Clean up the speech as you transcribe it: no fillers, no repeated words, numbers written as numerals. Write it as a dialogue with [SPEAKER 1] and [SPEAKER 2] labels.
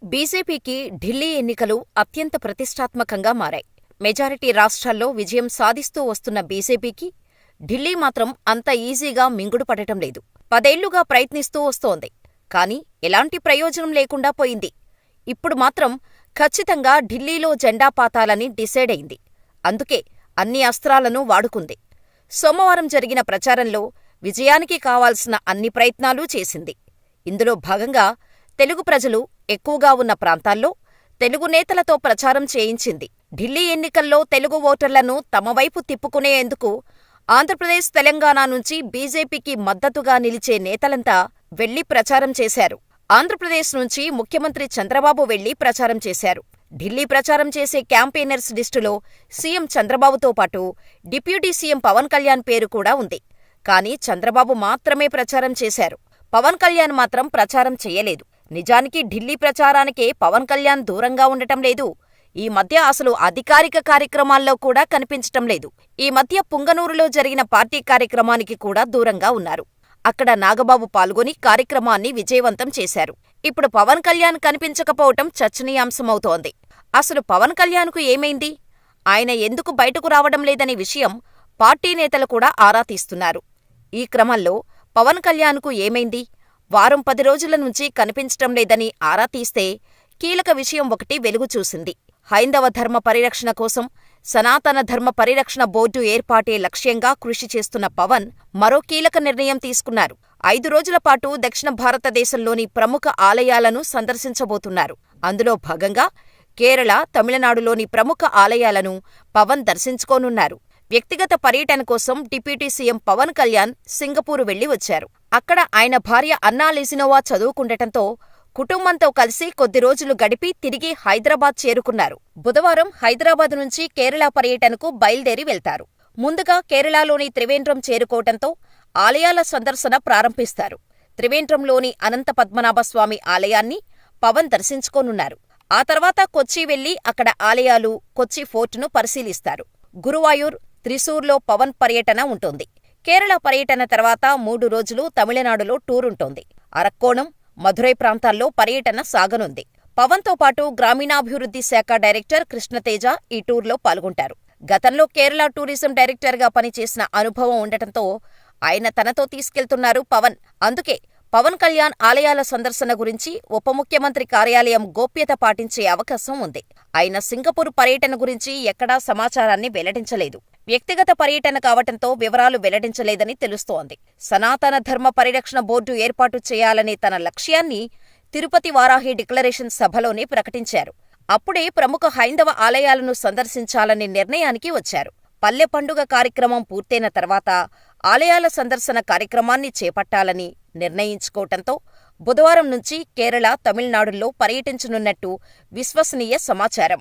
[SPEAKER 1] బీజేపీకి ఢిల్లీ ఎన్నికలు అత్యంత ప్రతిష్టాత్మకంగా మారాయి. మెజారిటీ రాష్ట్రాల్లో విజయం సాధిస్తూ వస్తున్న బీజేపీకి ఢిల్లీ మాత్రం అంత ఈజీగా మింగుడు పడటం లేదు. 10 ఏళ్లుగా ప్రయత్నిస్తూ వస్తోంది. కానీ ఎలాంటి ప్రయోజనం లేకుండా పోయింది. ఇప్పుడు మాత్రం ఖచ్చితంగా ఢిల్లీలో జెండా పాతాలని డిసైడ్ అయింది. అందుకే అన్ని అస్త్రాలను వాడుకుంది. సోమవారం జరిగిన ప్రచారంలో విజయానికి కావాల్సిన అన్ని ప్రయత్నాలూ చేసింది. ఇందులో భాగంగా తెలుగు ప్రజలు ఎక్కువగా ఉన్న ప్రాంతాల్లో తెలుగు నేతలతో ప్రచారం చేయించింది. ఢిల్లీ ఎన్నికల్లో తెలుగు ఓటర్లను తమ వైపు తిప్పుకునేందుకు ఆంధ్రప్రదేశ్, తెలంగాణ నుంచి బీజేపీకి మద్దతుగా నిలిచే నేతలంతా వెళ్లి ప్రచారం చేశారు. ఆంధ్రప్రదేశ్ నుంచి ముఖ్యమంత్రి చంద్రబాబు వెళ్లి ప్రచారం చేశారు. ఢిల్లీ ప్రచారం చేసే క్యాంపెయినర్స్ లిస్టులో సీఎం చంద్రబాబుతో పాటు డిప్యూటీ సీఎం పవన్ కళ్యాణ్ పేరు కూడా ఉంది. కానీ చంద్రబాబు మాత్రమే ప్రచారం చేశారు. పవన్ కళ్యాణ్ మాత్రం ప్రచారం చెయ్యలేదు. నిజానికి ఢిల్లీ ప్రచారానికే పవన్ కళ్యాణ్ దూరంగా ఉండటం లేదు. ఈ మధ్య అసలు అధికారిక కార్యక్రమాల్లో కూడా కనిపించటం లేదు. ఈ మధ్య పుంగనూరులో జరిగిన పార్టీ కార్యక్రమానికి కూడా దూరంగా ఉన్నారు. అక్కడ నాగబాబు పాల్గొని కార్యక్రమాన్ని విజయవంతం చేశారు. ఇప్పుడు పవన్ కళ్యాణ్ కనిపించకపోవటం చర్చనీయాంశమవుతోంది. అసలు పవన్ కళ్యాణ్కు ఏమైంది? ఆయన ఎందుకు బయటకు రావడం లేదనే విషయం పార్టీ నేతలు కూడా ఆరా తీస్తున్నారు. ఈ క్రమంలో పవన్ కళ్యాణ్కు ఏమైంది? వారం 10 రోజుల నుంచి కనిపించటం లేదని ఆరా తీస్తే కీలక విషయం ఒకటి వెలుగు చూసింది. హైందవ ధర్మ పరిరక్షణ కోసం సనాతన ధర్మ పరిరక్షణ బోర్డు ఏర్పాటే లక్ష్యంగా కృషి చేస్తున్న పవన్ మరో కీలక నిర్ణయం తీసుకున్నారు. 5 రోజుల పాటు దక్షిణ భారతదేశంలోని ప్రముఖ ఆలయాలను సందర్శించబోతున్నారు. అందులో భాగంగా కేరళ, తమిళనాడులోని ప్రముఖ ఆలయాలను పవన్ దర్శించుకోనున్నారు. వ్యక్తిగత పర్యటన కోసం deputy CM Pawan Kalyan Singapore వెళ్లి వచ్చారు. అక్కడ ఆయన భార్య అన్నా లెజినోవా చదువుకుండటంతో కుటుంబంతో కలిసి కొద్ది రోజులు గడిపి తిరిగి హైదరాబాద్ చేరుకున్నారు. బుధవారం హైదరాబాద్ నుంచి కేరళ పర్యటనకు బయలుదేరి వెళ్తారు. ముందుగా కేరళలోని త్రివేంద్రం చేరుకోవటంతో ఆలయాల సందర్శన ప్రారంభిస్తారు. త్రివేంద్రంలోని అనంత పద్మనాభస్వామి ఆలయాన్ని పవన్ దర్శించుకోనున్నారు. ఆ తర్వాత కొచ్చి వెళ్లి అక్కడ ఆలయాలు, కొచ్చి ఫోర్టును పరిశీలిస్తారు. గురువాయూర్, త్రిశూర్లో పవన్ పర్యటన ఉంటుంది. కేరళ పర్యటన తర్వాత 3 రోజులు తమిళనాడులో టూరుంటోంది. అరక్కోణం, మధురై ప్రాంతాల్లో పర్యటన సాగనుంది. పవన్తో పాటు గ్రామీణాభివృద్ధి శాఖ డైరెక్టర్ కృష్ణతేజ ఈ టూర్లో పాల్గొంటారు. గతంలో కేరళ టూరిజం డైరెక్టర్గా పనిచేసిన అనుభవం ఉండటంతో ఆయన తనతో తీసుకెళ్తున్నారు పవన్. అందుకే పవన్ కళ్యాణ్ ఆలయాల సందర్శన గురించి ఉప ముఖ్యమంత్రి కార్యాలయం గోప్యత పాటించే అవకాశం ఉంది. ఆయన సింగపూర్ పర్యటన గురించి ఎక్కడా సమాచారాన్ని వెల్లడించలేదు. వ్యక్తిగత పర్యటన కావటంతో వివరాలు వెల్లడించలేదని తెలుస్తోంది. సనాతన ధర్మ పరిరక్షణ బోర్డు ఏర్పాటు చేయాలనే తన లక్ష్యాన్ని తిరుపతి వారాహి డిక్లరేషన్ సభలోనే ప్రకటించారు. అప్పుడే ప్రముఖ హైందవ ఆలయాలను సందర్శించాలనే నిర్ణయానికి వచ్చారు. పల్లె పండుగ కార్యక్రమం పూర్తయిన తర్వాత ఆలయాల సందర్శన కార్యక్రమాన్ని చేపట్టాలని నిర్ణయించుకోవటంతో బుధవారం నుంచి కేరళ, తమిళనాడుల్లో పర్యటించనున్నట్టు విశ్వసనీయ సమాచారం.